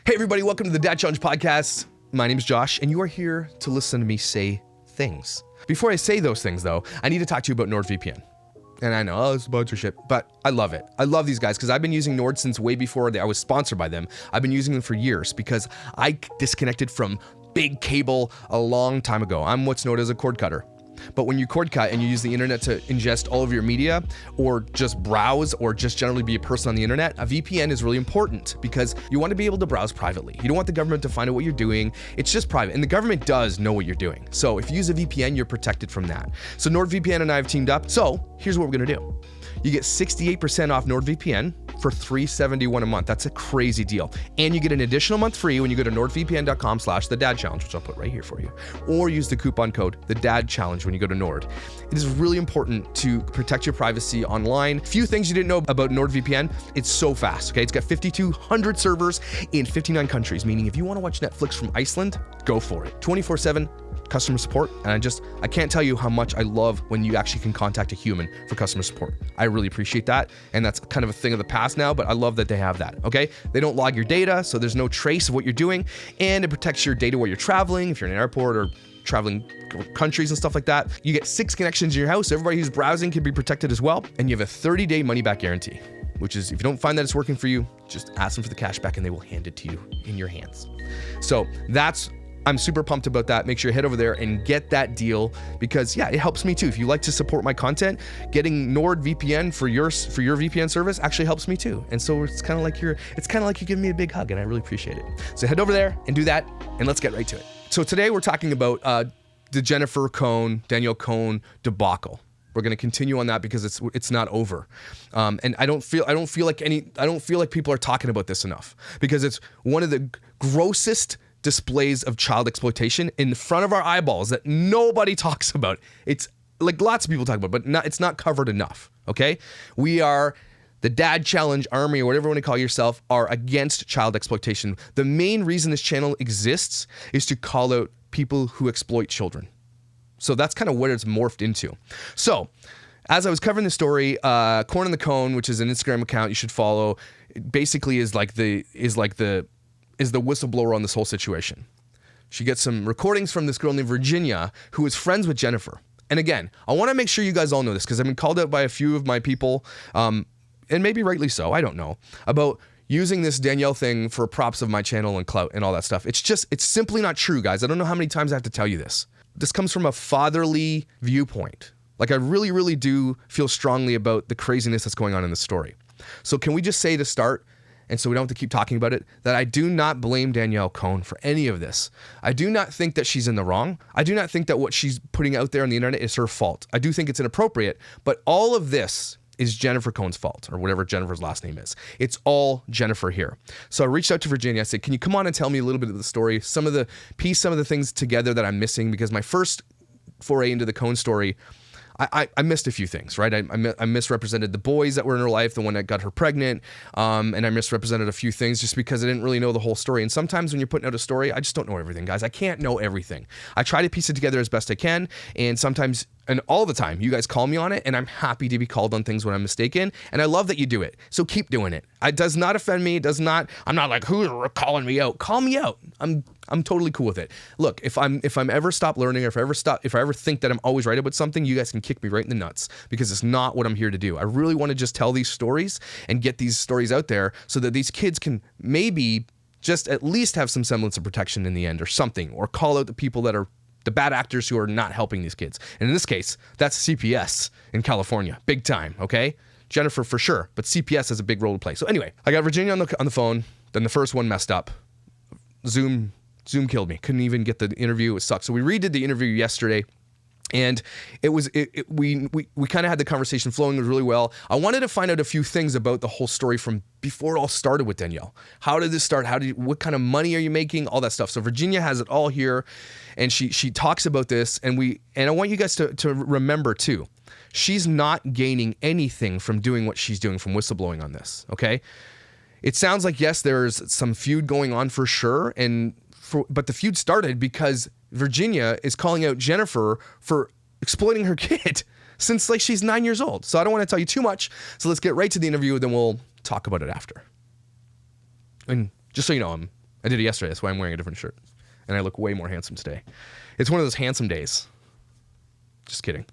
Hey everybody, welcome to the Dad Challenge Podcast. My name is Josh, and you are here to listen to me say things. Before I say those things though, I need to talk to you about NordVPN. And I know, it's sponsorship, but I love it. I love these guys because I've been using Nord since way before I was sponsored by them. I've been using them for years because I disconnected from big cable a long time ago. I'm what's known as a cord cutter. But when you cord cut and you use the internet to ingest all of your media or just browse or just generally be a person on the internet, a VPN is really important because you want to be able to browse privately. You don't want the government to find out what you're doing. It's just private. And the government does know what you're doing. So if you use a VPN, you're protected from that. So NordVPN and I have teamed up. So here's what we're going to do. You get 68% off NordVPN for $371 a month. That's a crazy deal. And you get an additional month free when you go to nordvpn.com/thedadchallenge, which I'll put right here for you. Or use the coupon code TheDadChallenge when you go to Nord. It is really important to protect your privacy online. Few things you didn't know about NordVPN. It's so fast, okay? It's got 5,200 servers in 59 countries, meaning if you want to watch Netflix from Iceland, go for it. 24/7 customer support, and I can't tell you how much I love when you actually can contact a human for customer support. I really appreciate that, and that's kind of a thing of the past now, but I love that they have that, okay? They don't log your data, so there's no trace of what you're doing, and it protects your data while you're traveling, if you're in an airport or traveling countries and stuff like that. You get 6 connections in your house, so everybody who's browsing can be protected as well, and you have a 30-day money-back guarantee, which is if you don't find that it's working for you, just ask them for the cash back and they will hand it to you in your hands. So I'm super pumped about that. Make sure you head over there and get that deal because yeah, it helps me too. If you like to support my content, getting NordVPN for your VPN service actually helps me too. And so it's kind of like you're giving me a big hug, and I really appreciate it. So head over there and do that, and let's get right to it. So today we're talking about the Danielle Cohn debacle. We're going to continue on that because it's not over, and I don't feel like people are talking about this enough because it's one of the grossest displays of child exploitation in front of our eyeballs that nobody talks about. It's like lots of people talk about, but it's not covered enough, okay? We are the Dad Challenge Army, or whatever you want to call yourself, are against child exploitation. The main reason this channel exists is to call out people who exploit children. So that's kind of what it's morphed into. So as I was covering the story, Corn on the Cone, which is an Instagram account you should follow, basically is the whistleblower on this whole situation. She gets some recordings from this girl named Virginia who is friends with Jennifer. And again, I want to make sure you guys all know this because I've been called out by a few of my people, and maybe rightly so, I don't know, about using this Danielle thing for props of my channel and clout and all that stuff. It's simply not true, guys. I don't know how many times I have to tell you this. This comes from a fatherly viewpoint. Like I really, really do feel strongly about the craziness that's going on in the story. So can we just say to start, and so we don't have to keep talking about it, that I do not blame Danielle Cohn for any of this. I do not think that she's in the wrong. I do not think that what she's putting out there on the internet is her fault. I do think it's inappropriate, but all of this is Jennifer Cohn's fault, or whatever Jennifer's last name is. It's all Jennifer here. So I reached out to Virginia. I said, can you come on and tell me a little bit of the story, some of the things together that I'm missing, because my first foray into the Cohn story, I missed a few things, right? I misrepresented the boys that were in her life, the one that got her pregnant, and I misrepresented a few things just because I didn't really know the whole story. And sometimes when you're putting out a story, I just don't know everything, guys. I can't know everything. I try to piece it together as best I can, and sometimes, and all the time, you guys call me on it, and I'm happy to be called on things when I'm mistaken, and I love that you do it. So keep doing it. It does not offend me. I'm not like, who's calling me out? Call me out. I'm totally cool with it. Look, if I'm ever stop learning, or if I ever think that I'm always right about something, you guys can kick me right in the nuts because it's not what I'm here to do. I really want to just tell these stories and get these stories out there so that these kids can maybe just at least have some semblance of protection in the end or something, or call out the people that are the bad actors who are not helping these kids. And in this case, that's CPS in California, big time, okay? Jennifer for sure, but CPS has a big role to play. So anyway, I got Virginia on the phone, then the first one messed up. Zoom killed me. Couldn't even get the interview. It sucked. So we redid the interview yesterday, and we kind of had the conversation flowing really well. I wanted to find out a few things about the whole story from before it all started with Danielle. How did this start? What kind of money are you making? All that stuff. So Virginia has it all here, and she talks about this, and I want you guys to remember too, she's not gaining anything from doing what she's doing, from whistleblowing on this. Okay. It sounds like, yes, there's some feud going on for sure, but the feud started because Virginia is calling out Jennifer for exploiting her kid since like she's 9 years old. So I don't want to tell you too much. So let's get right to the interview, then we'll talk about it after. And just so you know, I did it yesterday. That's why I'm wearing a different shirt. And I look way more handsome today. It's one of those handsome days. Just kidding.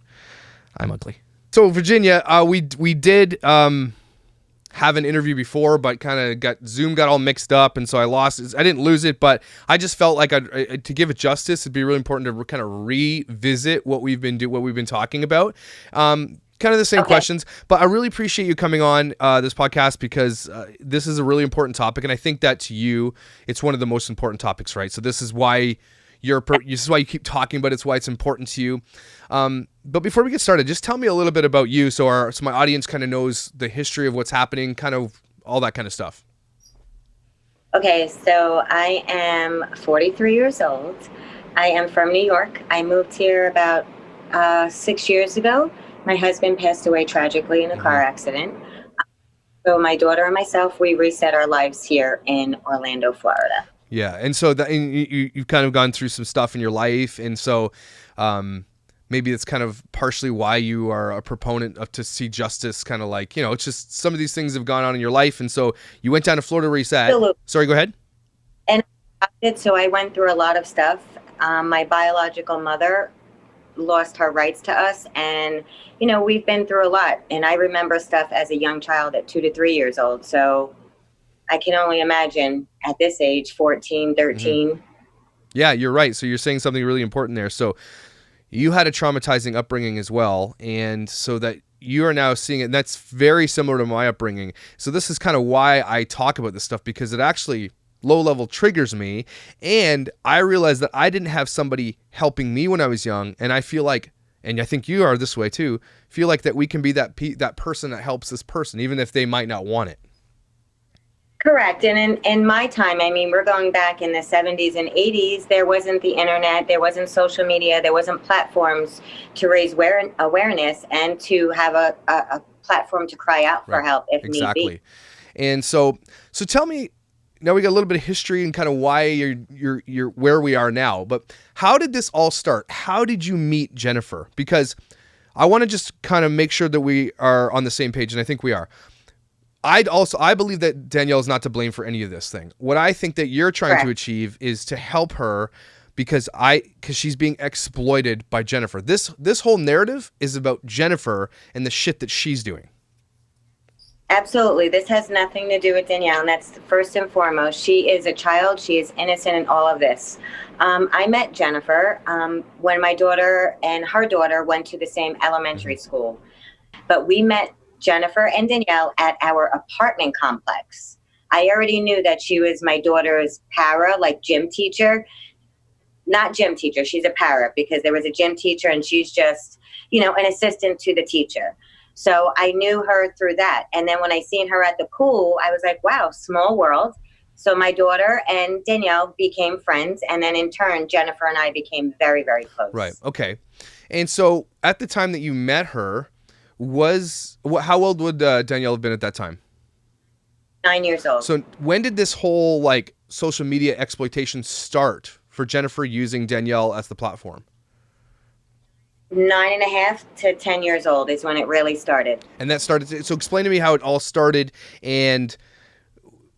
I'm ugly. So Virginia, we did have an interview before, but kind of Zoom got all mixed up, and so I lost it. I didn't lose it, but I just felt like to give it justice, it'd be really important to kind of revisit what we've been talking about. Kind of the same questions, but I really appreciate you coming on this podcast because this is a really important topic, and I think that to you, it's one of the most important topics, right? So this is why this is why you keep talking about it. It's why it's important to you. But before we get started, just tell me a little bit about you, so my audience kind of knows the history of what's happening, kind of all that kind of stuff. Okay, so I am 43 years old. I am from New York. I moved here about 6 years ago. My husband passed away tragically in a car accident. So my daughter and myself, we reset our lives here in Orlando, Florida. Yeah, and so you've kind of gone through some stuff in your life, and so maybe it's kind of partially why you are a proponent of to see justice, kind of like, it's just some of these things have gone on in your life, and so you went down to Florida to reset. Absolutely. Sorry, go ahead. And so I went through a lot of stuff. My biological mother lost her rights to us, and we've been through a lot, and I remember stuff as a young child at 2 to 3 years old, so I can only imagine at this age, 14, 13. Yeah, you're right. So you're saying something really important there. So you had a traumatizing upbringing as well, and so that you are now seeing it, and that's very similar to my upbringing. So this is kind of why I talk about this stuff, because it actually low-level triggers me, and I realize that I didn't have somebody helping me when I was young, and I feel like, and I think you are this way too, feel like that we can be that person that helps this person, even if they might not want it. Correct. And in my time, I mean, we're going back in the 70s and 80s, there wasn't the internet, there wasn't social media, there wasn't platforms to raise awareness and to have a platform to cry out for help if need be. And so tell me, now we got a little bit of history and kind of why you're where we are now, but how did this all start? How did you meet Jennifer? Because I want to just kind of make sure that we are on the same page, and I think we are. I believe that Danielle is not to blame for any of this thing. What I think that you're trying to achieve is to help her because she's being exploited by Jennifer. This whole narrative is about Jennifer and the shit that she's doing. Absolutely. This has nothing to do with Danielle, and that's first and foremost. She is a child. She is innocent in all of this. I met Jennifer when my daughter and her daughter went to the same elementary school, but we met Jennifer and Danielle at our apartment complex. I already knew that she was my daughter's like gym teacher. Not gym teacher, she's a para, because there was a gym teacher and she's just, an assistant to the teacher. So I knew her through that. And then when I seen her at the pool, I was like, wow, small world. So my daughter and Danielle became friends. And then in turn, Jennifer and I became very, very close. Right. Okay. And so at the time that you met her, how old would Danielle have been at that time? 9 years old. So when did this whole social media exploitation start for Jennifer using Danielle as the platform? 9.5 to 10 years old is when it really started. And that started. So explain to me how it all started, and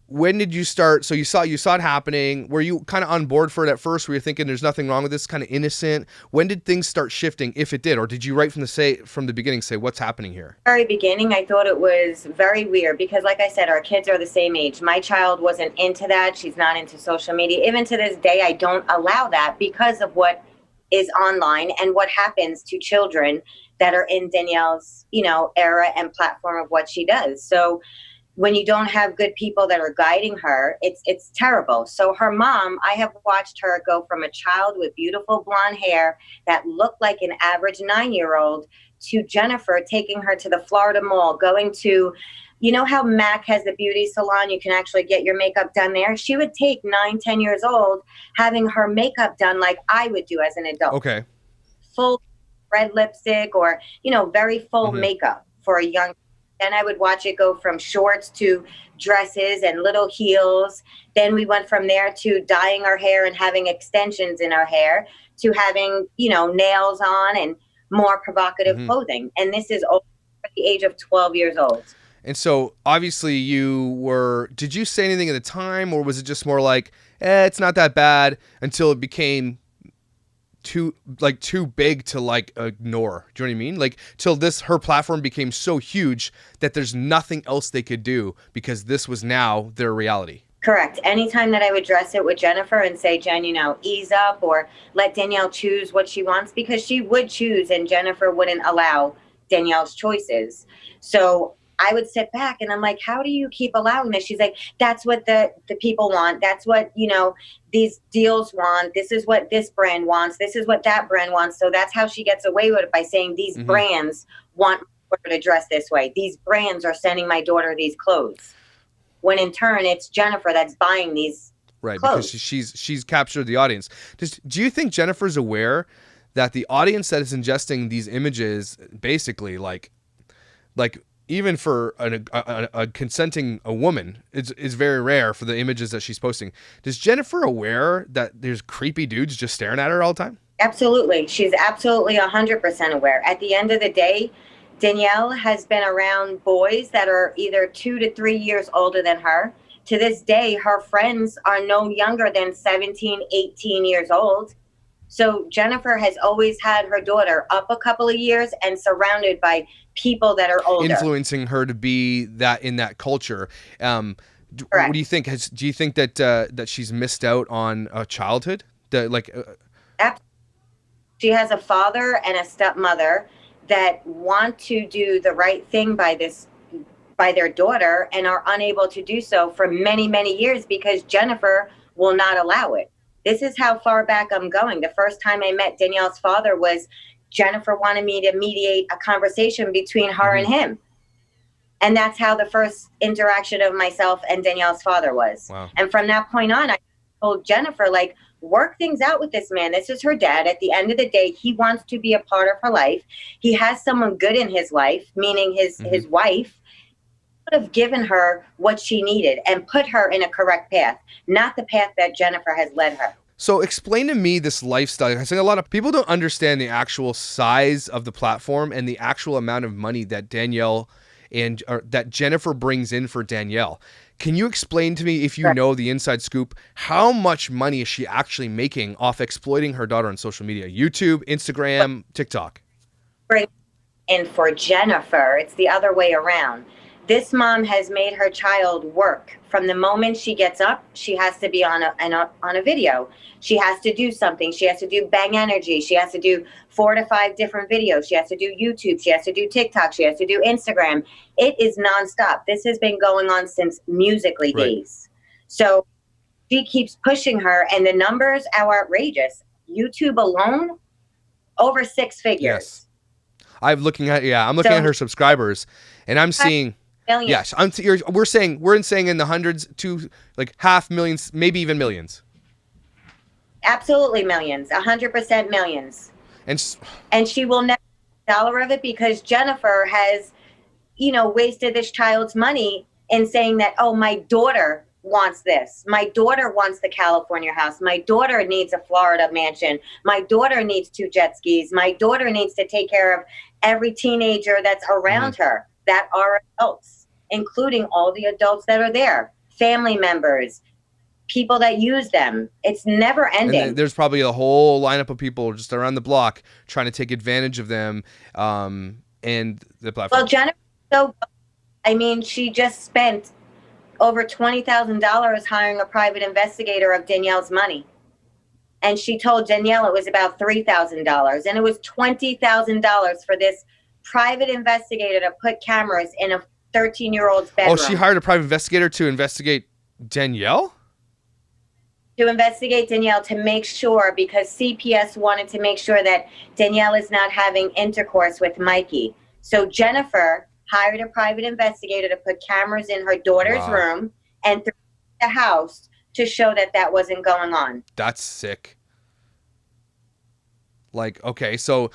when did you start? So you saw it happening. Were you kind of on board for it at first? Were you thinking there's nothing wrong with this, kind of innocent? When did things start shifting, if it did? Or did you right from the beginning say, what's happening here? Very beginning, I thought it was very weird because, like I said, our kids are the same age. My child wasn't into that. She's not into social media. Even to this day, I don't allow that because of what is online and what happens to children that are in Danielle's, era and platform of what she does. So when you don't have good people that are guiding her, it's terrible. So her mom, I have watched her go from a child with beautiful blonde hair that looked like an average 9-year-old to Jennifer taking her to the Florida Mall, going to, how Mac has the beauty salon, you can actually get your makeup done there. She would take 9, 10 years old, having her makeup done like I would do as an adult. Okay. Full red lipstick or, very full makeup for a young. Then I would watch it go from shorts to dresses and little heels. Then we went from there to dyeing our hair and having extensions in our hair to having, nails on and more provocative clothing. And this is over the age of 12 years old. And so obviously did you say anything at the time, or was it just more like, it's not that bad, until it became too big to like ignore? Do you know what I mean? Like, till her platform became so huge that there's nothing else they could do because this was now their reality. Correct. Anytime that I would address it with Jennifer and say, Jen, ease up, or let Danielle choose what she wants, because she would choose and Jennifer wouldn't allow Danielle's choices. So I would sit back and I'm like, how do you keep allowing this? She's like, that's what the people want. That's what, these deals want. This is what this brand wants. This is what that brand wants. So that's how she gets away with it, by saying these brands want my daughter to dress this way. These brands are sending my daughter these clothes. When in turn, it's Jennifer that's buying these clothes. Because she's captured the audience. Do you think Jennifer's aware that the audience that is ingesting these images, basically, like even for a consenting a woman, is very rare for the images that she's posting. Is Jennifer aware that there's creepy dudes just staring at her all the time? Absolutely. She's absolutely 100% aware. At the end of the day, Danielle has been around boys that are either 2 to 3 years older than her. To this day, her friends are no younger than 17, 18 years old. So Jennifer has always had her daughter up a couple of years and surrounded by people that are older, influencing her to be that in that culture. What do you think? Do you think that she's missed out on a childhood? She has a father and a stepmother that want to do the right thing by their daughter and are unable to do so for many, many years because Jennifer will not allow it. This is how far back I'm going. The first time I met Danielle's father was Jennifer wanted me to mediate a conversation between her and him. And that's how the first interaction of myself and Danielle's father was. Wow. And from that point on, I told Jennifer, work things out with this man. This is her dad. At the end of the day, he wants to be a part of her life. He has someone good in his life, meaning his wife. Could have given her what she needed and put her in a correct path, not the path that Jennifer has led her. So explain to me this lifestyle. I think a lot of people don't understand the actual size of the platform and the actual amount of money that that Jennifer brings in for Danielle. Can you explain to me, if you know the inside scoop, how much money is she actually making off exploiting her daughter on social media? YouTube, Instagram, TikTok. And for Jennifer, it's the other way around. This mom has made her child work. From the moment she gets up, she has to be on a video. She has to do something. She has to do Bang Energy. She has to do 4 to 5 different videos. She has to do YouTube. She has to do TikTok. She has to do Instagram. It is nonstop. This has been going on since Musical.ly days. So she keeps pushing her, and the numbers are outrageous. YouTube alone, over 6 figures. Yes. I'm looking at her subscribers, and I'm seeing... Millions. Yes, we're saying in the hundreds to half millions, maybe even millions. Absolutely millions, 100% millions. And she will never get a dollar of it because Jennifer has, wasted this child's money in saying that, oh, my daughter wants this. My daughter wants the California house. My daughter needs a Florida mansion. My daughter needs 2 jet skis. My daughter needs to take care of every teenager that's around her that are adults, including all the adults that are there, family members, people that use them. It's never ending. And there's probably a whole lineup of people just around the block trying to take advantage of them and the platform. Well, Jennifer, she just spent over $20,000 hiring a private investigator of Danielle's money. And she told Danielle it was about $3,000. And it was $20,000 for this private investigator to put cameras in a 13-year-old's bedroom. Oh, she hired a private investigator to investigate Danielle? To investigate Danielle, to make sure, because CPS wanted to make sure that Danielle is not having intercourse with Mikey. So Jennifer hired a private investigator to put cameras in her daughter's room and through the house to show that wasn't going on. That's sick. Okay, so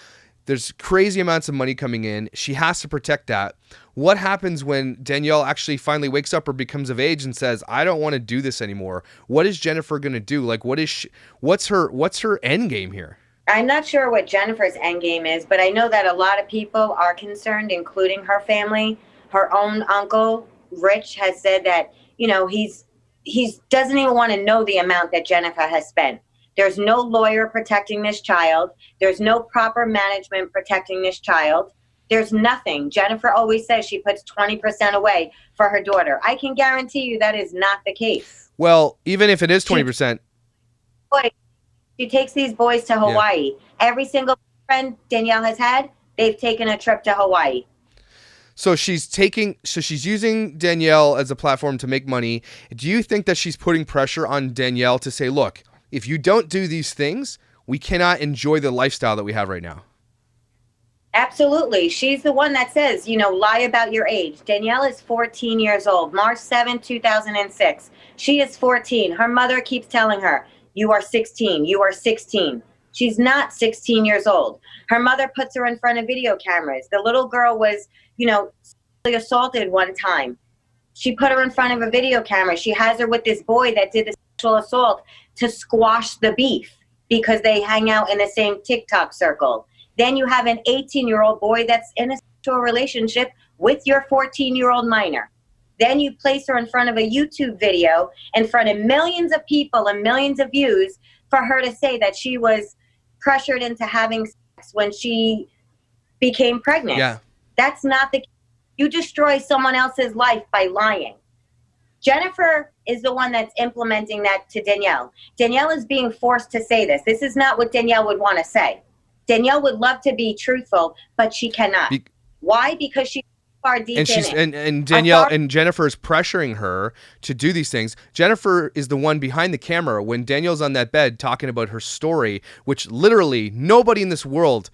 there's crazy amounts of money coming in. She has to protect that. What happens when Danielle actually finally wakes up or becomes of age and says, I don't want to do this anymore? What is Jennifer going to do? What's her end game here? I'm not sure what Jennifer's end game is, but I know that a lot of people are concerned, including her family, her own uncle, Rich, has said that, he's doesn't even want to know the amount that Jennifer has spent. There's no lawyer protecting this child. There's no proper management protecting this child. There's nothing. Jennifer always says she puts 20% away for her daughter. I can guarantee you that is not the case. Well, even if it is 20%. She takes these boys to Hawaii. Yeah. Every single friend Danielle has had, they've taken a trip to Hawaii. So she's using Danielle as a platform to make money. Do you think that she's putting pressure on Danielle to say, look, if you don't do these things, we cannot enjoy the lifestyle that we have right now? Absolutely. She's the one that says, lie about your age. Danielle is 14 years old. March 7, 2006. She is 14. Her mother keeps telling her, you are 16. You are 16. She's not 16 years old. Her mother puts her in front of video cameras. The little girl was, assaulted one time. She put her in front of a video camera. She has her with this boy that did the sexual assault to squash the beef because they hang out in the same TikTok circle. Then you have an 18-year-old boy that's in a sexual relationship with your 14-year-old minor. Then you place her in front of a YouTube video in front of millions of people and millions of views for her to say that she was pressured into having sex when she became pregnant. Yeah. That's not the case. You destroy someone else's life by lying. Jennifer is the one that's implementing that to Danielle. Danielle is being forced to say this. This is not what Danielle would want to say. Danielle would love to be truthful, but she cannot. Why? Because she's far deep in it. And Danielle and Jennifer is pressuring her to do these things. Jennifer is the one behind the camera when Danielle's on that bed talking about her story, which literally nobody in this world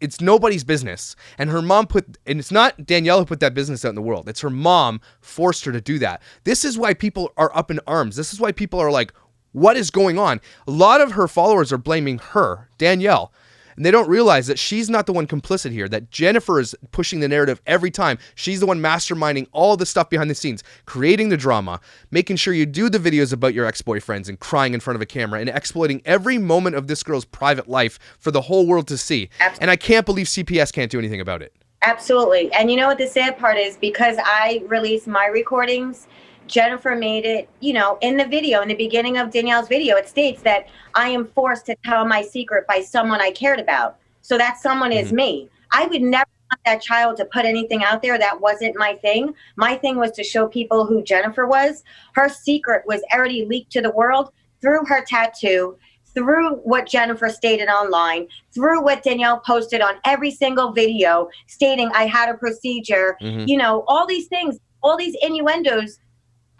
it's nobody's business. And her mom and it's not Danielle who put that business out in the world. It's her mom forced her to do that. This is why people are up in arms. This is why people are like, what is going on? A lot of her followers are blaming her, Danielle. And they don't realize that she's not the one complicit here, that Jennifer is pushing the narrative every time. She's the one masterminding all the stuff behind the scenes, creating the drama, making sure you do the videos about your ex-boyfriends and crying in front of a camera and exploiting every moment of this girl's private life for the whole world to see. Absolutely. And I can't believe CPS can't do anything about it. Absolutely. And you know what the sad part is? Because I released my recordings, Jennifer made it, in the video, in the beginning of Danielle's video, it states that I am forced to tell my secret by someone I cared about. So that someone is me. I would never want that child to put anything out there. That wasn't my thing. My thing was to show people who Jennifer was. Her secret was already leaked to the world through her tattoo, through what Jennifer stated online, through what Danielle posted on every single video stating I had a procedure, all these things, all these innuendos.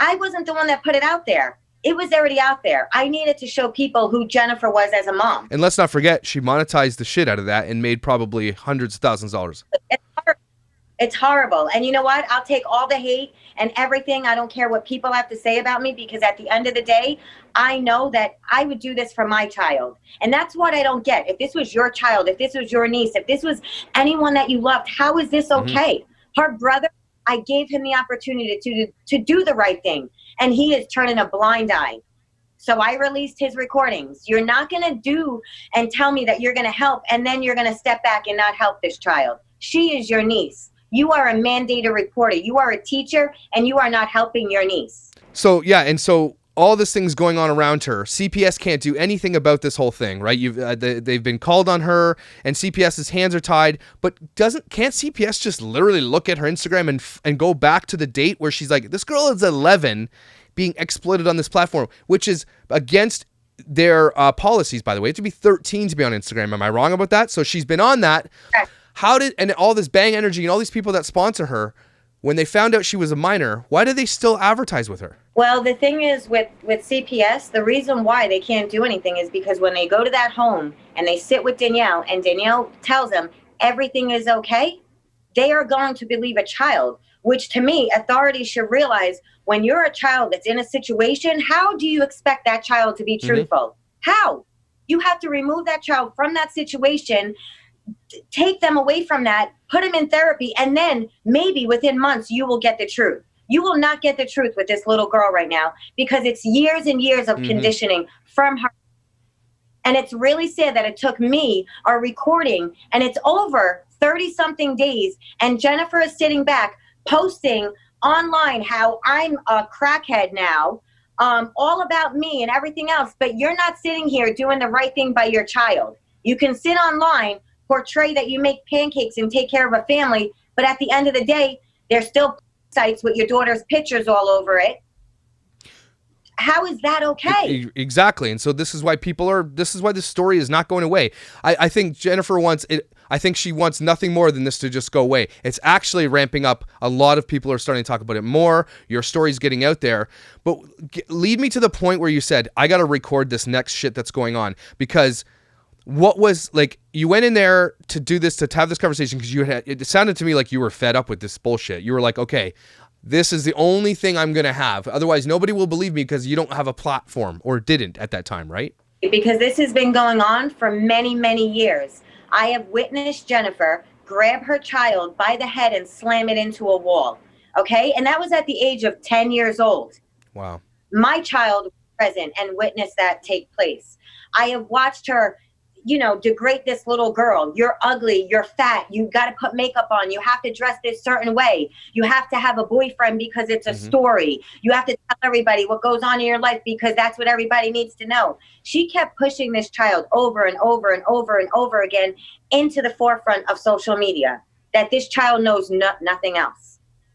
I wasn't the one that put it out there. It was already out there. I needed to show people who Jennifer was as a mom. And let's not forget, she monetized the shit out of that and made probably hundreds of thousands of dollars. It's horrible. And you know what? I'll take all the hate and everything. I don't care what people have to say about me, because at the end of the day, I know that I would do this for my child. And that's what I don't get. If this was your child, if this was your niece, if this was anyone that you loved, how is this okay? Her brother, I gave him the opportunity to do the right thing, and he is turning a blind eye. So I released his recordings. You're not going to do and tell me that you're going to help, and then you're going to step back and not help this child. She is your niece. You are a mandated reporter. You are a teacher, and you are not helping your niece. So, yeah, and so all this thing's going on around her. CPS can't do anything about this whole thing, right? They've been called on her, and CPS's hands are tied. But can't CPS just literally look at her Instagram and go back to the date where she's like, this girl is 11, being exploited on this platform, which is against their policies, by the way. It should be 13 to be on Instagram. Am I wrong about that? So she's been on that. And all this Bang Energy and all these people that sponsor her, when they found out she was a minor, why do they still advertise with her? Well, the thing is with CPS, the reason why they can't do anything is because when they go to that home and they sit with Danielle and Danielle tells them everything is okay, they are going to believe a child, which to me, authorities should realize when you're a child that's in a situation, how do you expect that child to be truthful? How? You have to remove that child from that situation, take them away from that, put them in therapy, and then maybe within months you will get the truth. You will not get the truth with this little girl right now, because it's years and years of conditioning from her. And it's really sad that it took me a recording, and it's over 30 something days, and Jennifer is sitting back posting online how I'm a crackhead now, all about me and everything else, but you're not sitting here doing the right thing by your child. You can sit online, portray that you make pancakes and take care of a family, but at the end of the day, there's still sites with your daughter's pictures all over it. How is that okay? Exactly. And so this is why this story is not going away. I think Jennifer wants it. I think she wants nothing more than this to just go away. It's actually ramping up. A lot of people are starting to talk about it more. Your story's getting out there. But lead me to the point where you said, I got to record this next shit that's going on. Because what was, like, you went in there to do this, to have this conversation, because it sounded to me like you were fed up with this bullshit. You were like, okay, this is the only thing I'm going to have. Otherwise, nobody will believe me because you don't have a platform, or didn't at that time, right? Because this has been going on for many, many years. I have witnessed Jennifer grab her child by the head and slam it into a wall. Okay? And that was at the age of 10 years old. Wow. My child was present and witnessed that take place. I have watched her, degrade this little girl. You're ugly. You're fat. You got to put makeup on. You have to dress this certain way. You have to have a boyfriend because it's a story. You have to tell everybody what goes on in your life because that's what everybody needs to know. She kept pushing this child over and over and over and over again into the forefront of social media, that this child knows nothing else.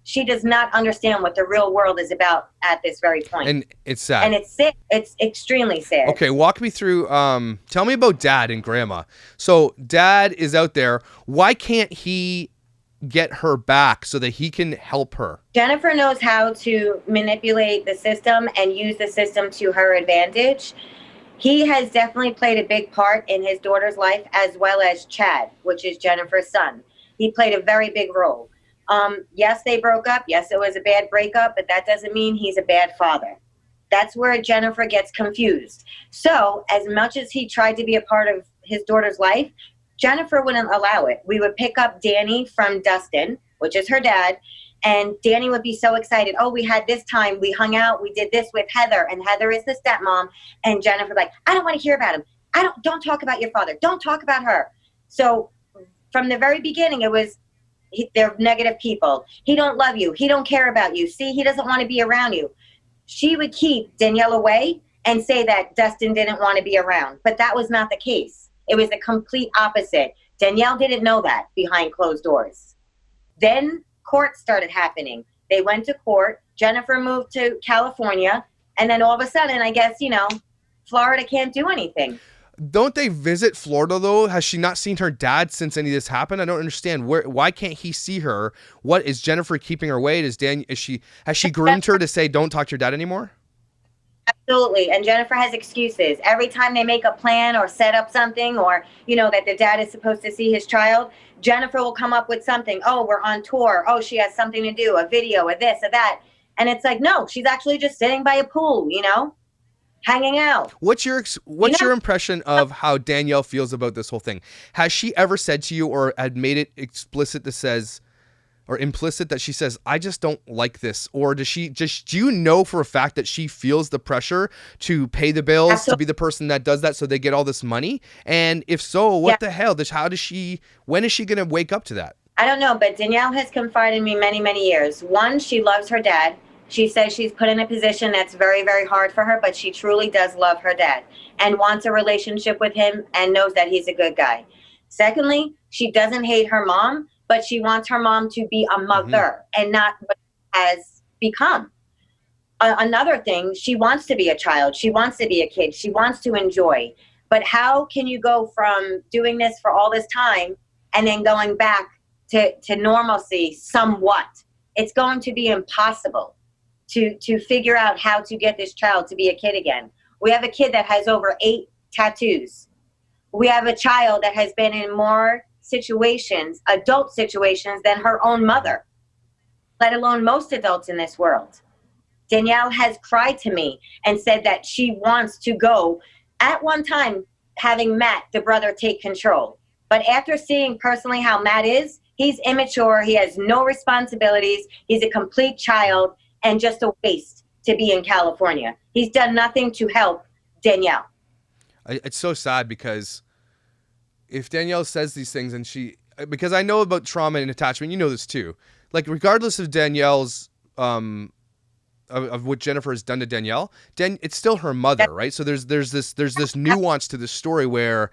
She does not understand what the real world is about at this very point. And it's sad. And it's sick. It's extremely sad. Okay, walk me through, tell me about Dad and Grandma. So Dad is out there. Why can't he get her back so that he can help her? Jennifer knows how to manipulate the system and use the system to her advantage. He has definitely played a big part in his daughter's life, as well as Chad, which is Jennifer's son. He played a very big role. Yes, they broke up. Yes, it was a bad breakup, but that doesn't mean he's a bad father. That's where Jennifer gets confused. So as much as he tried to be a part of his daughter's life, Jennifer wouldn't allow it. We would pick up Danny from Dustin, which is her dad, and Danny would be so excited. Oh, we had this time. We hung out. We did this with Heather, and Heather is the stepmom. And Jennifer like, I don't want to hear about him. Don't talk about your father. Don't talk about her. So from the very beginning, it was, they're negative people. He don't love you. He don't care about you. See, he doesn't want to be around you. She would keep Danielle away and say that Dustin didn't want to be around. But that was not the case. It was the complete opposite. Danielle didn't know that behind closed doors. Then court started happening. They went to court. Jennifer moved to California. And then all of a sudden, I guess, Florida can't do anything. Don't they visit Florida, though? Has she not seen her dad since any of this happened? I don't understand. Why can't he see her? What is Jennifer keeping her away? Has she groomed her to say, don't talk to your dad anymore? Absolutely. And Jennifer has excuses. Every time they make a plan or set up something, or, that the dad is supposed to see his child, Jennifer will come up with something. Oh, we're on tour. Oh, she has something to do, a video, a this, a that. And it's like, no, she's actually just sitting by a pool, hanging out. What's your impression of how Danielle feels about this whole thing? Has she ever said to you, or had made it explicit that says, or implicit that she says, I just don't like this? Or do you know for a fact that she feels the pressure to pay the bills, Absolutely. To be the person that does that so they get all this money? And if so, what the hell? When is she going to wake up to that? I don't know, but Danielle has confided in me many, many years. One, she loves her dad. She says she's put in a position that's very, very hard for her, but she truly does love her dad and wants a relationship with him and knows that he's a good guy. Secondly, she doesn't hate her mom, but she wants her mom to be a mother and not what she has become. Another thing, she wants to be a child. She wants to be a kid. She wants to enjoy. But how can you go from doing this for all this time and then going back to normalcy somewhat? It's going to be impossible to figure out how to get this child to be a kid again. We have a kid that has over 8 tattoos. We have a child that has been in more situations, adult situations, than her own mother, let alone most adults in this world. Danielle has cried to me and said that she wants to go, at one time, having Matt, the brother, take control. But after seeing personally how Matt is, he's immature, he has no responsibilities, he's a complete child, and just a waste to be in California. He's done nothing to help Danielle. It's so sad because if Danielle says these things, and because I know about trauma and attachment. You know this too. Like, regardless of Danielle's, of what Jennifer has done to Danielle, it's still her mother, right? So there's this nuance to this story where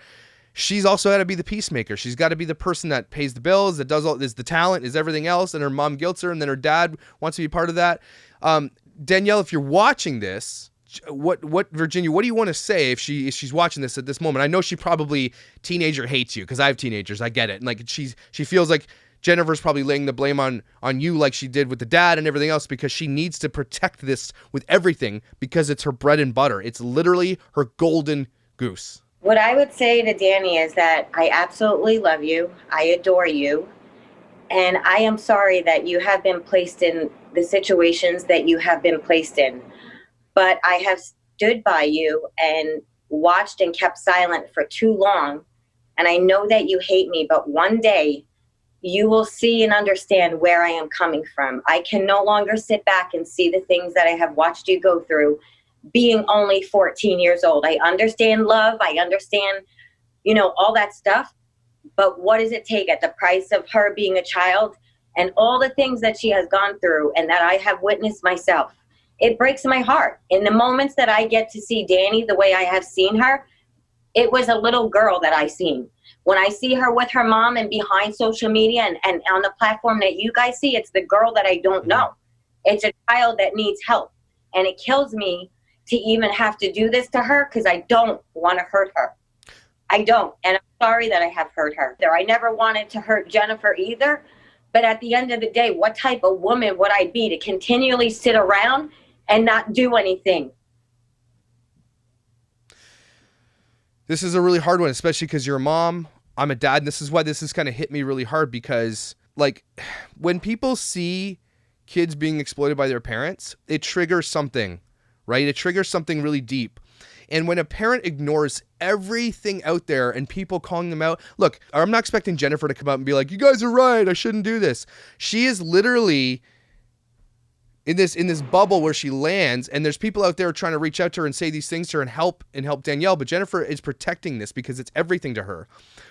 she's also got to be the peacemaker. She's got to be the person that pays the bills, that does all, is the talent, is everything else, and her mom guilts her, and then her dad wants to be part of that. Danielle, if you're watching this, what Virginia, what do you want to say if she's watching this at this moment? I know she probably teenager hates you because I have teenagers. I get it. And like she feels like Jennifer's probably laying the blame on you like she did with the dad and everything else because she needs to protect this with everything because it's her bread and butter. It's literally her golden goose. What I would say to Danny is that I absolutely love you. I adore you. And I am sorry that you have been placed in the situations that you have been placed in. But I have stood by you and watched and kept silent for too long. And I know that you hate me, but one day you will see and understand where I am coming from. I can no longer sit back and see the things that I have watched you go through being only 14 years old. I understand love. I understand, all that stuff. But what does it take at the price of her being a child and all the things that she has gone through and that I have witnessed myself? It breaks my heart. In the moments that I get to see Danny the way I have seen her, it was a little girl that I seen. When I see her with her mom and behind social media and on the platform that you guys see, it's the girl that I don't know. It's a child that needs help. And it kills me to even have to do this to her because I don't want to hurt her. I don't. And I'm sorry that I have hurt her. I never wanted to hurt Jennifer either. But at the end of the day, what type of woman would I be to continually sit around and not do anything? This is a really hard one, especially because you're a mom. I'm a dad. And this is why this has kind of hit me really hard because, like, when people see kids being exploited by their parents, it triggers something, right? It triggers something really deep. And when a parent ignores everything out there and people calling them out, look, I'm not expecting Jennifer to come out and be like, you guys are right, I shouldn't do this. She is literally in this bubble where she lands, and there's people out there trying to reach out to her and say these things to her and help Danielle, but Jennifer is protecting this because it's everything to her.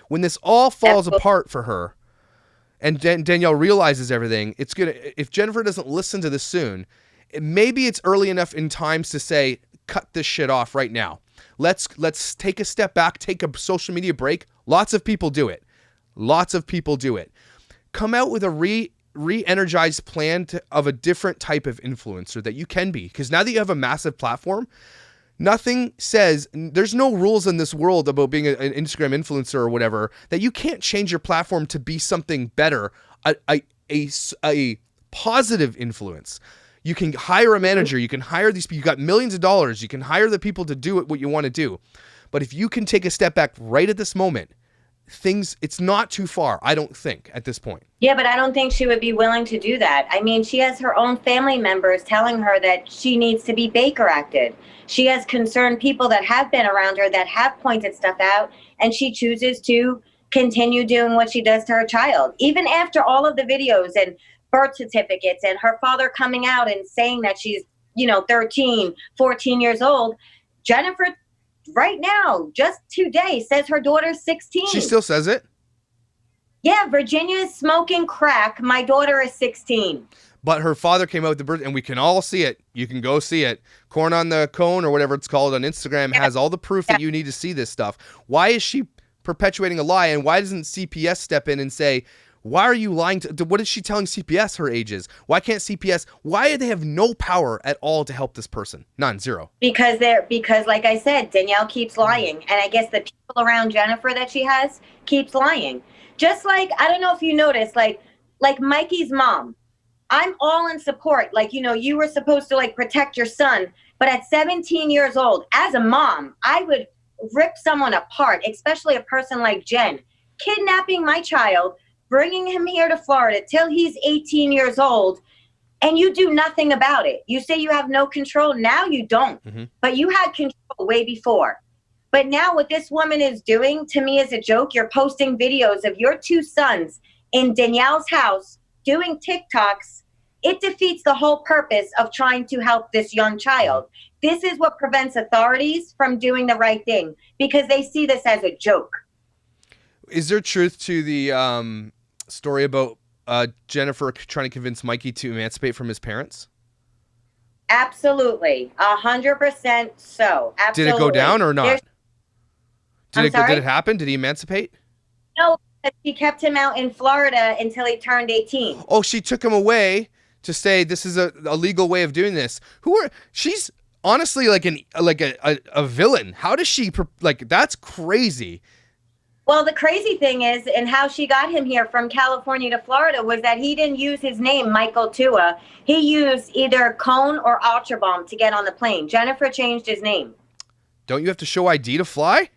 When this all falls apart for her and Danielle realizes everything, if Jennifer doesn't listen to this soon, maybe it's early enough in times to say, cut this shit off right now. Let's take a step back, take a social media break. Lots of people do it. Come out with a re-energized plan of a different type of influencer that you can be. Because now that you have a massive platform, nothing says, there's no rules in this world about being an Instagram influencer or whatever, that you can't change your platform to be something better, a positive influence. You can hire a manager. You can hire these people. You got millions of dollars. You can hire the people to do what you want to do. But if you can take a step back right at this moment, it's not too far, I don't think, at this point. Yeah, but I don't think she would be willing to do that. I mean, she has her own family members telling her that she needs to be Baker acted. She has concerned people that have been around her that have pointed stuff out, and she chooses to continue doing what she does to her child. Even after all of the videos and birth certificates and her father coming out and saying that she's, 13, 14 years old, Jennifer right now, just today, says her daughter's 16. She still says it? Yeah, Virginia is smoking crack. My daughter is 16. But her father came out with the birth, and we can all see it. You can go see it. Corn on the Cone or whatever it's called on Instagram has all the proof that you need to see this stuff. Why is she perpetuating a lie, and why doesn't CPS step in and say, why are you lying what is she telling CPS her age is? Why can't CPS, why do they have no power at all to help this person? None, zero. Because like I said, Danielle keeps lying. And I guess the people around Jennifer that she has keeps lying. Just like, I don't know if you noticed, like Mikey's mom, I'm all in support. Like, you were supposed to protect your son. But at 17 years old, as a mom, I would rip someone apart, especially a person like Jen, kidnapping my child, bringing him here to Florida till he's 18 years old, and you do nothing about it. You say you have no control. Now you don't, but you had control way before. But now what this woman is doing to me is a joke. You're posting videos of your two sons in Danielle's house doing TikToks. It defeats the whole purpose of trying to help this young child. This is what prevents authorities from doing the right thing because they see this as a joke. Is there truth to the story about Jennifer trying to convince Mikey to emancipate from his parents? Absolutely. 100% so. Absolutely. Did it go down or not? Did it happen? Did he emancipate? No, she kept him out in Florida until he turned 18. Oh, she took him away to say this is a legal way of doing this. She's honestly like a villain. How does she that's crazy. Well, the crazy thing is, and how she got him here from California to Florida, was that he didn't use his name, Michael Tua. He used either Cohn or Ultrabaum to get on the plane. Jennifer changed his name. Don't you have to show ID to fly?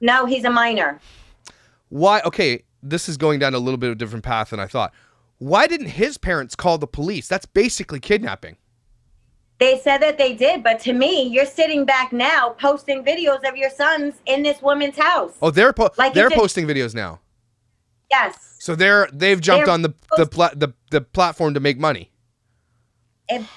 No, he's a minor. Why? Okay, this is going down a little bit of a different path than I thought. Why didn't his parents call the police? That's basically kidnapping. They said that they did, but to me, you're sitting back now posting videos of your sons in this woman's house. Oh, they're posting videos now. Yes. So they've jumped on the platform to make money.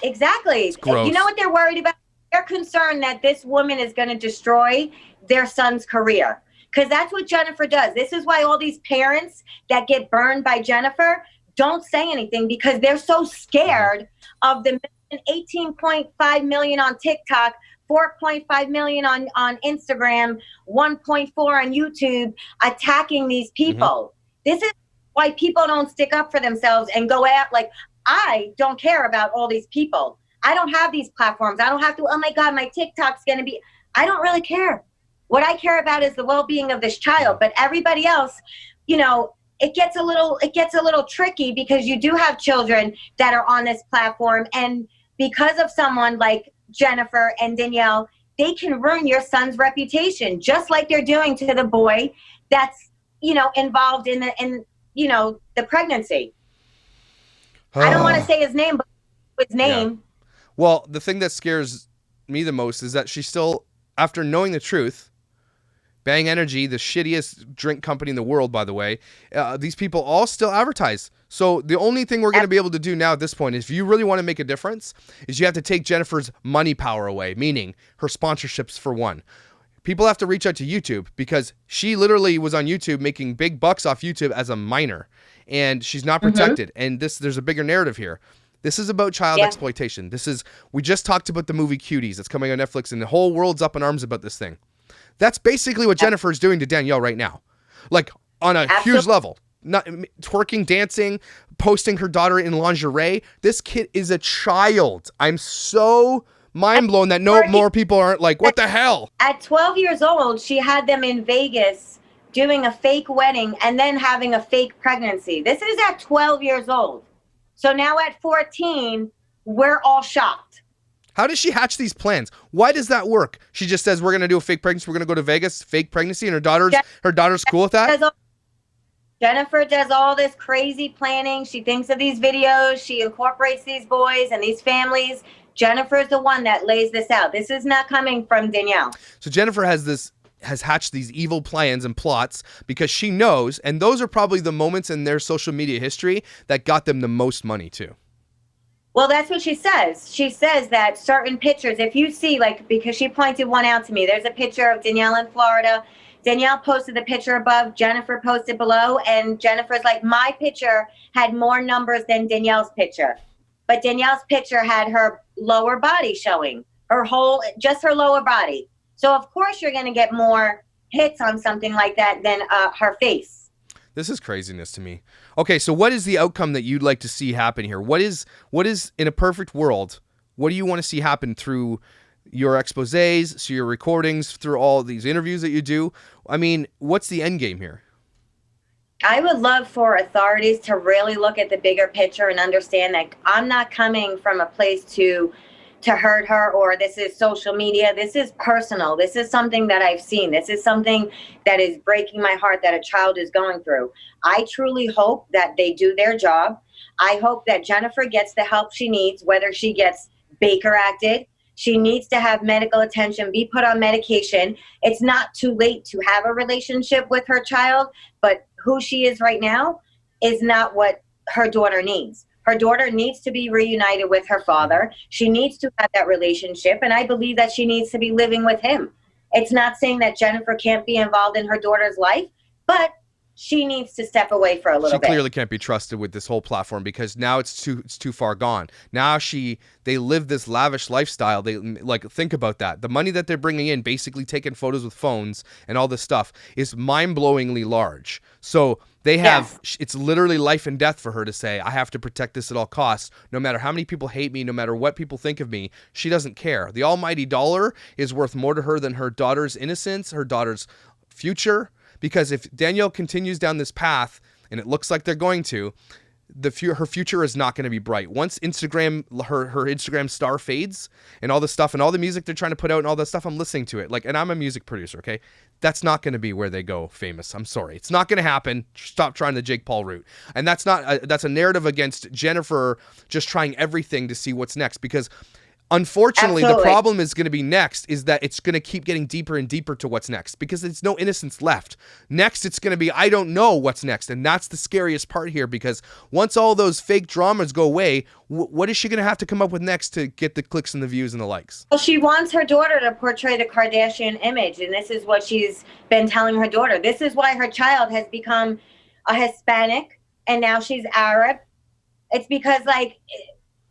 Exactly. It's gross. You know what they're worried about? They're concerned that this woman is going to destroy their son's career, because that's what Jennifer does. This is why all these parents that get burned by Jennifer don't say anything, because they're so scared of the 18.5 million on TikTok, 4.5 million on Instagram, 1.4 on YouTube attacking these people. This is why people don't stick up for themselves and go out. Like, I don't care about all these people. I don't have these platforms. I don't have to, oh my God, my TikTok's going to be, I don't really care. What I care about is the well-being of this child. But everybody else, you know, it gets a little tricky, because you do have children that are on this platform, and because of someone like Jennifer and Danielle, they can ruin your son's reputation, just like they're doing to the boy that's, you know, involved in the pregnancy. I don't want to say his name, but his name. Yeah. Well, the thing that scares me the most is that she still, after knowing the truth, Bang Energy, the shittiest drink company in the world, by the way, these people all still advertise. So the only thing we're going to be able to do now at this point, if you really want to make a difference, is you have to take Jennifer's money power away, meaning her sponsorships for one. People have to reach out to YouTube, because she literally was on YouTube making big bucks off YouTube as a minor, and she's not protected. And there's a bigger narrative here. This is about child exploitation. We just talked about the movie Cuties that's coming on Netflix, and the whole world's up in arms about this thing. That's basically what Jennifer is doing to Danielle right now. Like, on a huge level. Not twerking, dancing, posting her daughter in lingerie. This kid is a child. I'm so mind blown that more people aren't like, what the hell? At 12 years old, she had them in Vegas doing a fake wedding and then having a fake pregnancy. This is at 12 years old. So now at 14, we're all shocked. How does she hatch these plans? Why does that work? She just says, we're going to do a fake pregnancy. We're going to go to Vegas, fake pregnancy, and her daughter's cool with that? Jennifer does all this crazy planning. She thinks of these videos. She incorporates these boys and these families. Jennifer's the one that lays this out. This is not coming from Danielle. So Jennifer has hatched these evil plans and plots because she knows, and those are probably the moments in their social media history that got them the most money too. Well, that's what she says. She says that certain pictures, if you see, like, because she pointed one out to me, there's a picture of Danielle in Florida. Danielle posted the picture above, Jennifer posted below, and Jennifer's like, my picture had more numbers than Danielle's picture. But Danielle's picture had her lower body showing, just her lower body. So, of course, you're going to get more hits on something like that than her face. This is craziness to me. Okay, so what is the outcome that you'd like to see happen here? What is in a perfect world, what do you want to see happen through your exposés, through your recordings, through all these interviews that you do? I mean, what's the end game here? I would love for authorities to really look at the bigger picture and understand that I'm not coming from a place to hurt her, or this is social media. This is personal. This is something that I've seen. This is something that is breaking my heart that a child is going through. I truly hope that they do their job. I hope that Jennifer gets the help she needs, whether she gets Baker acted. She needs to have medical attention, be put on medication. It's not too late to have a relationship with her child, but who she is right now is not what her daughter needs. Her daughter needs to be reunited with her father. She needs to have that relationship, and I believe that she needs to be living with him. It's not saying that Jennifer can't be involved in her daughter's life, but she needs to step away for a little bit. She clearly can't be trusted with this whole platform because now it's too far gone. Now they live this lavish lifestyle. They like, think about that. The money that they're bringing in, basically taking photos with phones and all this stuff, is mind-blowingly large. So they have, it's literally life and death for her to say, I have to protect this at all costs. No matter how many people hate me, no matter what people think of me, she doesn't care. The almighty dollar is worth more to her than her daughter's innocence, her daughter's future. Because if Danielle continues down this path, and it looks like they're going to, her future is not going to be bright. Once her Instagram star fades, and all the stuff and all the music they're trying to put out and all that stuff, I'm listening to it. Like, and I'm a music producer, okay? That's not going to be where they go famous. I'm sorry, it's not going to happen. Stop trying the Jake Paul route. And that's a narrative against Jennifer just trying everything to see what's next. Because unfortunately, the problem is going to be next is that it's going to keep getting deeper and deeper to what's next because there's no innocence left. Next, it's going to be, I don't know what's next. And that's the scariest part here, because once all those fake dramas go away, what is she going to have to come up with next to get the clicks and the views and the likes? Well, she wants her daughter to portray the Kardashian image. And this is what she's been telling her daughter. This is why her child has become a Hispanic and now she's Arab. It's because, like,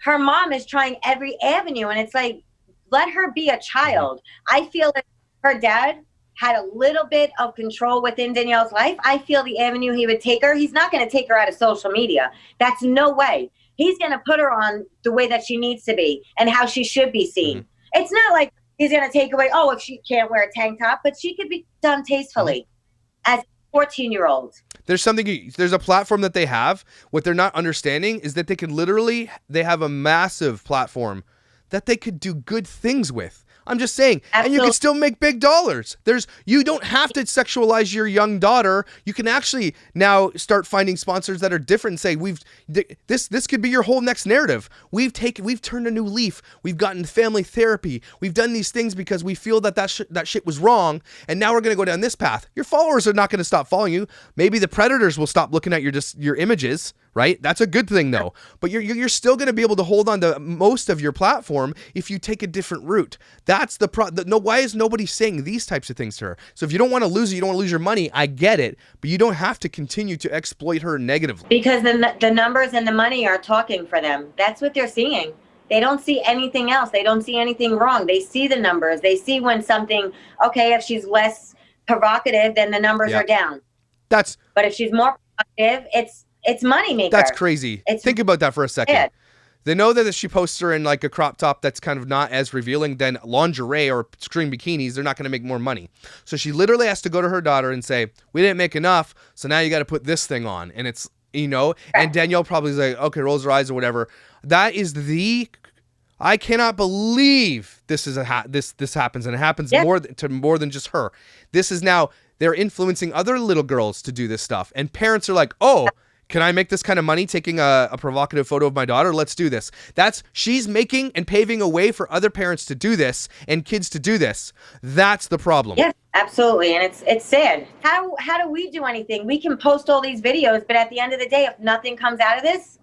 her mom is trying every avenue, and it's like, let her be a child. I feel that her dad had a little bit of control within Danielle's life. I feel the avenue he would take her, he's not going to take her out of social media. That's no way. He's going to put her on the way that she needs to be and how she should be seen. It's not like he's going to take away, if she can't wear a tank top, but she could be done tastefully as a 14-year-old. There's a platform that they have. What they're not understanding is that they have a massive platform that they could do good things with. I'm just saying. Absolutely. And you can still make big dollars. You don't have to sexualize your young daughter. You can actually now start finding sponsors that are different and say, this could be your whole next narrative. We've turned a new leaf. We've gotten family therapy. We've done these things because we feel that shit was wrong. And now we're going to go down this path. Your followers are not going to stop following you. Maybe the predators will stop looking at your images, right? That's a good thing though. But you're still going to be able to hold on to most of your platform if you take a different route. That's the why is nobody saying these types of things to her? So if you don't want to lose it, you don't want to lose your money, I get it, but you don't have to continue to exploit her negatively. Because the numbers and the money are talking for them. That's what they're seeing. They don't see anything else. They don't see anything wrong. They see the numbers. They see when something, if she's less provocative, then the numbers are down. But if she's more provocative, it's money maker. That's crazy. Think about that for a second. They know that if she posts her in like a crop top that's kind of not as revealing than lingerie or string bikinis, they're not going to make more money. So she literally has to go to her daughter and say, we didn't make enough, so now you got to put this thing on. And it's, and Danielle probably is like, okay, rolls her eyes or whatever. That is I cannot believe this happens, and it happens more than just her. This is now, they're influencing other little girls to do this stuff. And parents are like, can I make this kind of money taking a provocative photo of my daughter? Let's do this. She's making and paving a way for other parents to do this and kids to do this. That's the problem. Yes, absolutely. And it's sad. How do we do anything? We can post all these videos, but at the end of the day, if nothing comes out of this,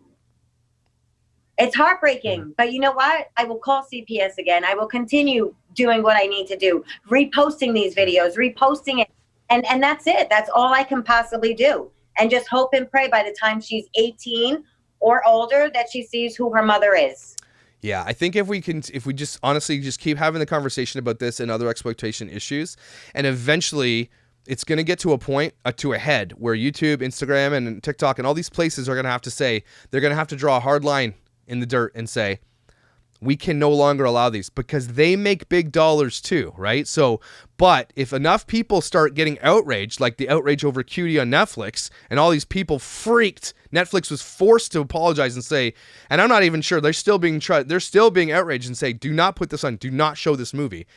it's heartbreaking. But you know what? I will call CPS again. I will continue doing what I need to do, reposting these videos, reposting it. And that's it. That's all I can possibly do. And just hope and pray by the time she's 18 or older that she sees who her mother is. Yeah, I think if we just honestly just keep having the conversation about this and other exploitation issues, and eventually it's going to get to a point, to a head, where YouTube, Instagram, and TikTok and all these places are going to have to say, they're going to have to draw a hard line in the dirt and say, we can no longer allow these, because they make big dollars too, right? So, but if enough people start getting outraged, like the outrage over Cutie on Netflix, and all these people freaked, Netflix was forced to apologize and say, and I'm not even sure, they're still being outraged and say, do not put this on, do not show this movie.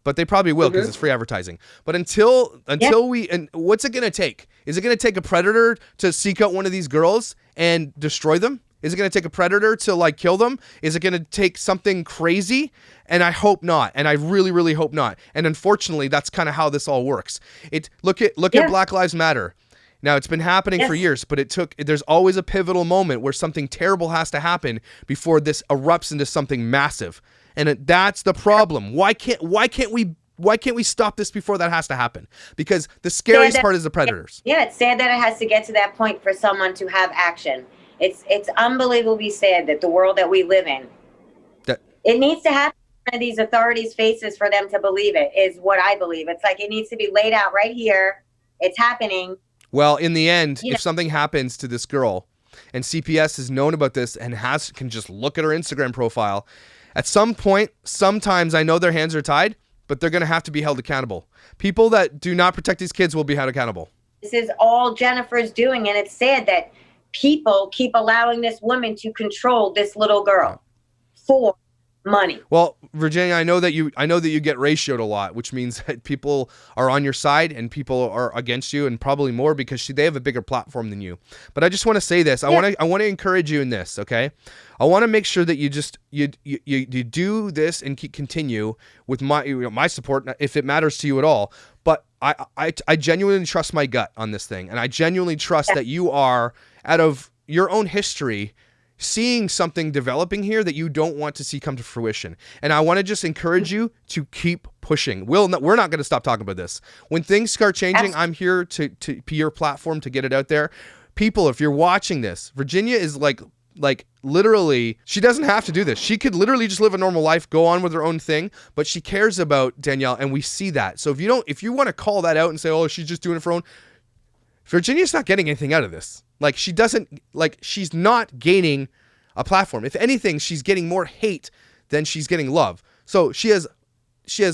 But they probably will, because it's free advertising. But until and what's it going to take? Is it going to take a predator to seek out one of these girls and destroy them? Is it going to take a predator to like kill them? Is it going to take something crazy? And I hope not. And I really, really hope not. And unfortunately, that's kind of how this all works. Look at Black Lives Matter. Now, it's been happening for years, but there's always a pivotal moment where something terrible has to happen before this erupts into something massive. And that's the problem. Why can't we why can't we stop this before that has to happen? Because the scariest part is the predators. Yeah, it's sad that it has to get to that point for someone to have action. It's unbelievably sad that the world that we live in, it needs to happen in these authorities' faces for them to believe it, is what I believe. It's like it needs to be laid out right here. It's happening. Well, in the end, if something happens to this girl and CPS has known about this and can just look at her Instagram profile, at some point, sometimes I know their hands are tied, but they're going to have to be held accountable. People that do not protect these kids will be held accountable. This is all Jennifer's doing, and it's sad that people keep allowing this woman to control this little girl for money. Well, Virginia, I know that you get ratioed a lot, which means that people are on your side and people are against you, and probably more because they have a bigger platform than you. But I just want to say this. I want to encourage you in this, okay? I want to make sure that you do this and continue with my support if it matters to you at all. But I genuinely trust my gut on this thing, and I genuinely trust that you are, out of your own history, seeing something developing here that you don't want to see come to fruition. And I want to just encourage you to keep pushing. We're not going to stop talking about this. When things start changing, I'm here to be your platform to get it out there. People, if you're watching this, Virginia is like literally, she doesn't have to do this. She could literally just live a normal life, go on with her own thing, but she cares about Danielle, and we see that. So if you want to call that out and say, oh, she's just doing it for her own, Virginia's not getting anything out of this. She's not gaining a platform. If anything, she's getting more hate than she's getting love. So she has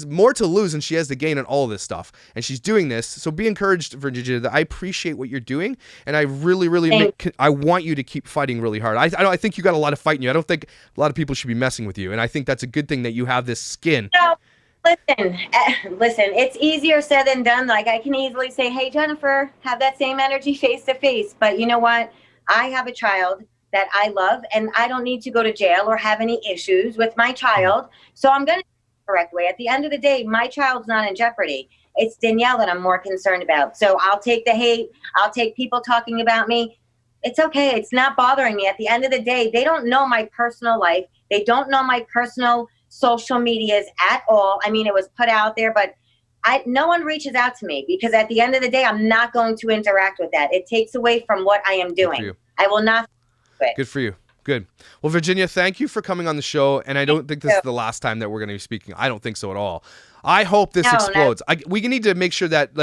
more to lose than she has to gain on all of this stuff. And she's doing this. So be encouraged, Virginia, that I appreciate what you're doing. And I really, I want you to keep fighting really hard. I think you got a lot of fight in you. I don't think a lot of people should be messing with you. And I think that's a good thing that you have this skin. No. Listen, it's easier said than done. Like, I can easily say, hey, Jennifer, have that same energy face to face. But you know what? I have a child that I love, and I don't need to go to jail or have any issues with my child. So I'm going to do it the correct way. At the end of the day, my child's not in jeopardy. It's Danielle that I'm more concerned about. So I'll take the hate. I'll take people talking about me. It's okay. It's not bothering me. At the end of the day, they don't know my personal life. They don't know my personal social medias at all. I mean, it was put out there, but no one reaches out to me because at the end of the day, I'm not going to interact with that. It takes away from what I am doing. I will not do it. Good for you. Good. Well, Virginia, thank you for coming on the show. And I don't think this is the last time that we're going to be speaking. I don't think so at all. I hope this explodes. We need to make sure that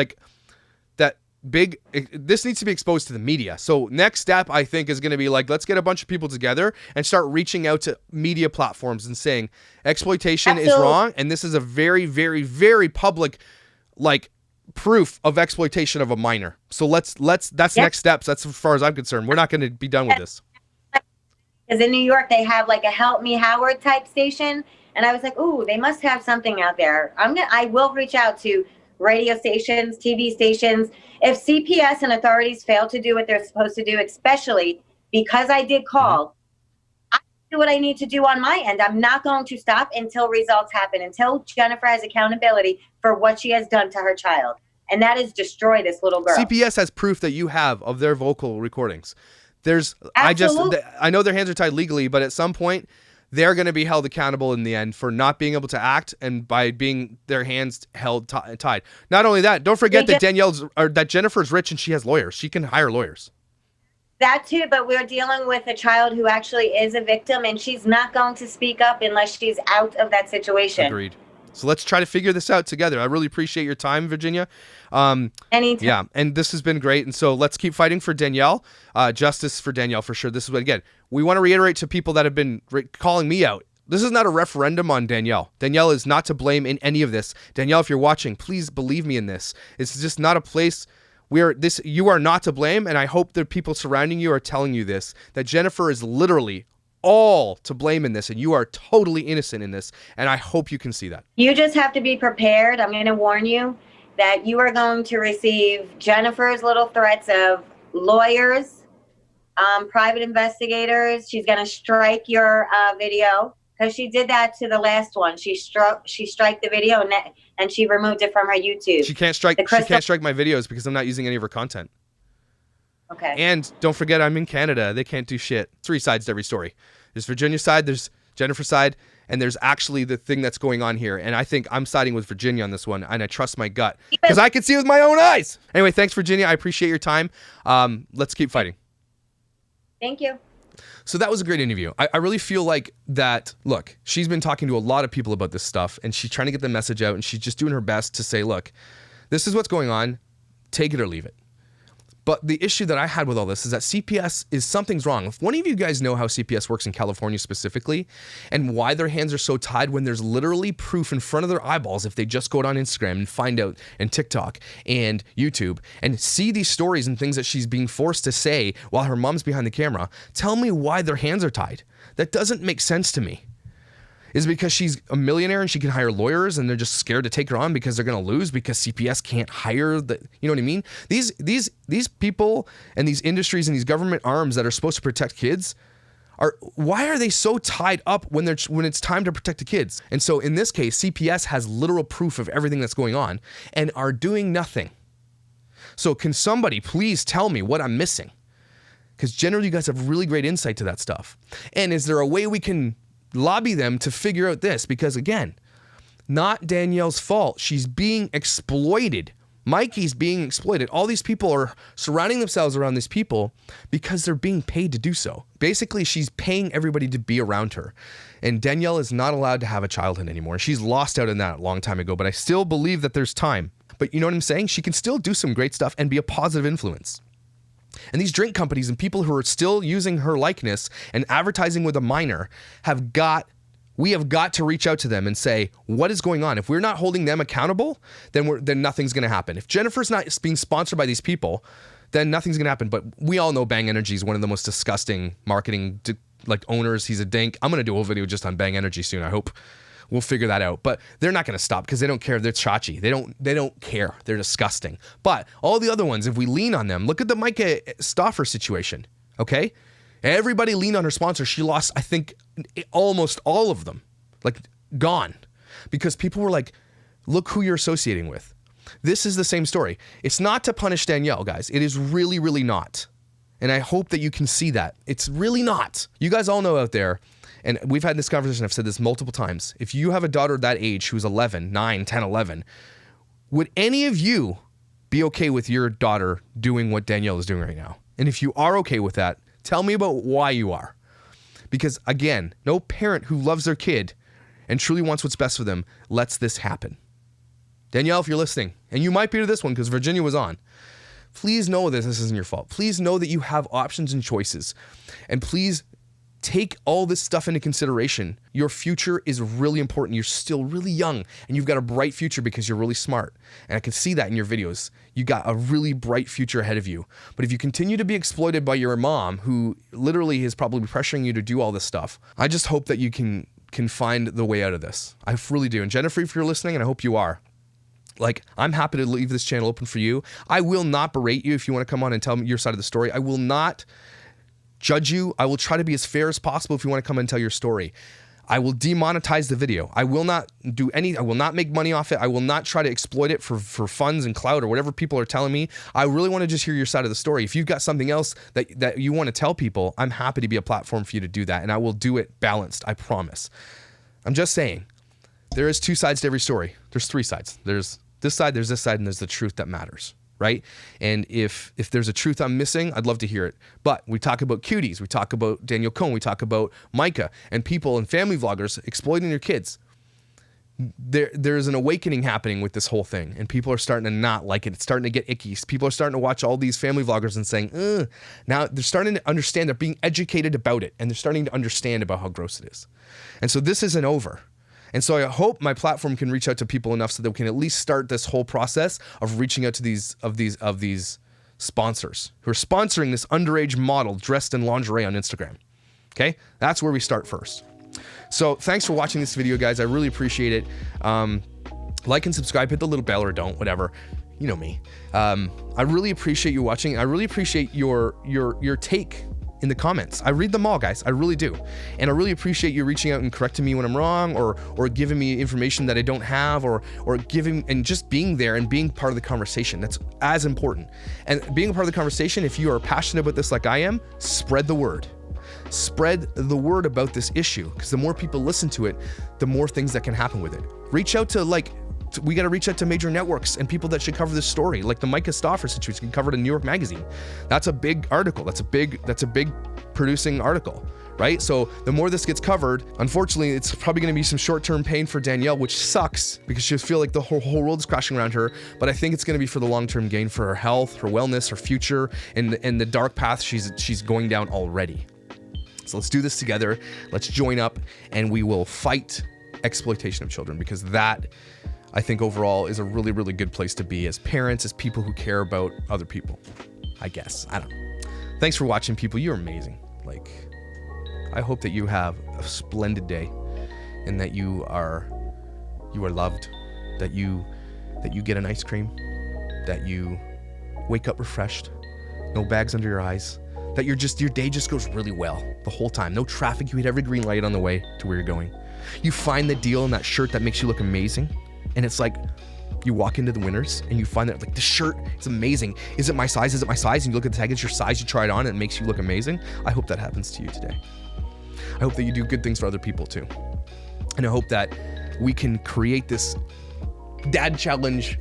this needs to be exposed to the media. So next step, I think, is going to be let's get a bunch of people together and start reaching out to media platforms and saying exploitation is wrong. And this is a very, very, very public, proof of exploitation of a minor. So that's next steps. That's as far as I'm concerned. We're not going to be done with this. Because in New York, they have a Help Me Howard type station. And I was like, ooh, they must have something out there. I will reach out to radio stations, TV stations. If CPS and authorities fail to do what they're supposed to do, especially because I did call, I do what I need to do on my end. I'm not going to stop until results happen, until Jennifer has accountability for what she has done to her child. And that is destroy this little girl. CPS has proof that you have of their vocal recordings. Absolutely. I know their hands are tied legally, but at some point they're going to be held accountable in the end for not being able to act and by being their hands held tied. Not only that, don't forget that that Jennifer's rich and she has lawyers. She can hire lawyers. That too, but we're dealing with a child who actually is a victim, and she's not going to speak up unless she's out of that situation. Agreed. So let's try to figure this out together. I really appreciate your time, Virginia. Anytime. Yeah, and this has been great. And so let's keep fighting for Danielle. Justice for Danielle, for sure. This is what, again, we want to reiterate to people that have been calling me out. This is not a referendum on Danielle. Danielle is not to blame in any of this. Danielle, if you're watching, please believe me in this. It's just not a place where you are not to blame. And I hope the people surrounding you are telling you this, that Jennifer is literally all to blame in this, and you are totally innocent in this, and I hope you can see that. You just have to be prepared. I'm going to warn you that you are going to receive Jennifer's little threats of lawyers, private investigators. She's going to strike your video, because she did that to the last one. She struck the video and she removed it from her YouTube. She can't strike my videos because I'm not using any of her content. Okay. And don't forget, I'm in Canada. They can't do shit. 3 sides to every story. There's Virginia's side, there's Jennifer's side, and there's actually the thing that's going on here. And I think I'm siding with Virginia on this one, and I trust my gut because I can see with my own eyes. Anyway, thanks, Virginia. I appreciate your time. Let's keep fighting. Thank you. So that was a great interview. I really feel like that, look, she's been talking to a lot of people about this stuff, and she's trying to get the message out, and she's just doing her best to say, look, this is what's going on. Take it or leave it. But the issue that I had with all this is that CPS is something's wrong. If one of you guys know how CPS works in California specifically and why their hands are so tied when there's literally proof in front of their eyeballs, if they just go on Instagram and find out, and TikTok and YouTube and see these stories and things that she's being forced to say while her mom's behind the camera, tell me why their hands are tied. That doesn't make sense to me. Is it because she's a millionaire and she can hire lawyers and they're just scared to take her on because they're going to lose because CPS can't hire the, you know what I mean? These people and these industries and these government arms that are supposed to protect kids why are they so tied up when it's time to protect the kids? And so in this case, CPS has literal proof of everything that's going on and are doing nothing. So can somebody please tell me what I'm missing? Because generally you guys have really great insight to that stuff. And is there a way we can lobby them to figure out this? Because again, not Danielle's fault. She's being exploited. Mikey's being exploited. All these people are surrounding themselves around these people because they're being paid to do so. Basically, she's paying everybody to be around her. And Danielle is not allowed to have a childhood anymore. She's lost out on that a long time ago, but I still believe that there's time. But you know what I'm saying? She can still do some great stuff and be a positive influence. And these drink companies and people who are still using her likeness and advertising with a minor we have got to reach out to them and say, what is going on? If we're not holding them accountable, then nothing's going to happen. If Jennifer's not being sponsored by these people, then nothing's going to happen. But we all know Bang Energy is one of the most disgusting marketing owners. He's a dink. I'm going to do a whole video just on Bang Energy soon. I hope we'll figure that out. But they're not going to stop because they don't care. They're chachi. They don't care. They're disgusting. But all the other ones, if we lean on them, look at the Micah Stauffer situation, okay? Everybody leaned on her sponsor. She lost, I think, almost all of them, gone. Because people were like, look who you're associating with. This is the same story. It's not to punish Danielle, guys. It is really, really not. And I hope that you can see that. It's really not. You guys all know out there, and we've had this conversation, I've said this multiple times, if you have a daughter that age who's 11, 9, 10, 11, would any of you be okay with your daughter doing what Danielle is doing right now? And if you are okay with that, tell me about why you are. Because again, no parent who loves their kid and truly wants what's best for them lets this happen. Danielle, if you're listening, and you might be to this one because Virginia was on, please know that this isn't your fault. Please know that you have options and choices. And please take all this stuff into consideration. Your future is really important. You're still really young and you've got a bright future because you're really smart. And I can see that in your videos. You got a really bright future ahead of you. But if you continue to be exploited by your mom, who literally is probably pressuring you to do all this stuff, I just hope that you can find the way out of this. I really do. And Jennifer, if you're listening, and I hope you are, I'm happy to leave this channel open for you. I will not berate you if you want to come on and tell me your side of the story. I will not judge you. I will try to be as fair as possible if you want to come and tell your story. I will demonetize the video. I will not I will not make money off it. I will not try to exploit it for funds and clout or whatever people are telling me. I really want to just hear your side of the story. If you've got something else that you want to tell people, I'm happy to be a platform for you to do that. And I will do it balanced. I promise. I'm just saying, there is two sides to every story. There's three sides. There's this side, there's this side, and there's the truth that matters. Right? And if there's a truth I'm missing, I'd love to hear it. But we talk about cuties, we talk about Danielle Cohn, we talk about Micah and people and family vloggers exploiting their kids. There's an awakening happening with this whole thing, and people are starting to not like it. It's starting to get icky. People are starting to watch all these family vloggers and saying, now they're starting to understand, they're being educated about it, and they're starting to understand about how gross it is. And so this isn't over. And so I hope my platform can reach out to people enough so that we can at least start this whole process of reaching out to these sponsors who are sponsoring this underage model dressed in lingerie on Instagram. Okay? That's where we start first. So thanks for watching this video, guys. I really appreciate it. Like and subscribe, hit the little bell or don't, whatever. You know me. I really appreciate you watching. I really appreciate your take in the comments. I read them all, guys. I really do. And I really appreciate you reaching out and correcting me when I'm wrong, or giving me information that I don't have, or giving and just being there and being part of the conversation. That's as important. And being a part of the conversation, if you are passionate about this like I am, spread the word. spread the word about this issue, because the more people listen to it, the more things that can happen with it. Reach out to we got to reach out to major networks and people that should cover this story, like the Micah Stauffer situation covered in New York Magazine. That's a big article. That's a big producing article, right? So the more this gets covered, unfortunately, it's probably going to be some short-term pain for Danielle, which sucks because she'll feel like the whole world is crashing around her. But I think it's going to be for the long-term gain for her health, her wellness, her future, and the dark path she's going down already. So let's do this together. Let's join up and we will fight exploitation of children, because that, I think, overall is a really, really good place to be as parents, as people who care about other people, I guess. I don't know. Thanks for watching, people. You're amazing. I hope that you have a splendid day and that you are loved, that you get an ice cream, that you wake up refreshed, no bags under your eyes, that your day just goes really well the whole time. No traffic. You hit every green light on the way to where you're going. You find the deal in that shirt that makes you look amazing. And it's like you walk into the Winners and you find that the shirt is amazing. Is it my size? Is it my size? And you look at the tag, it's your size, you try it on and it makes you look amazing. I hope that happens to you today. I hope that you do good things for other people too. And I hope that we can create this dad challenge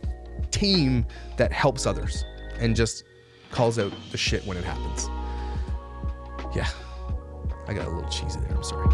team that helps others and just calls out the shit when it happens. Yeah, I got a little cheesy there, I'm sorry.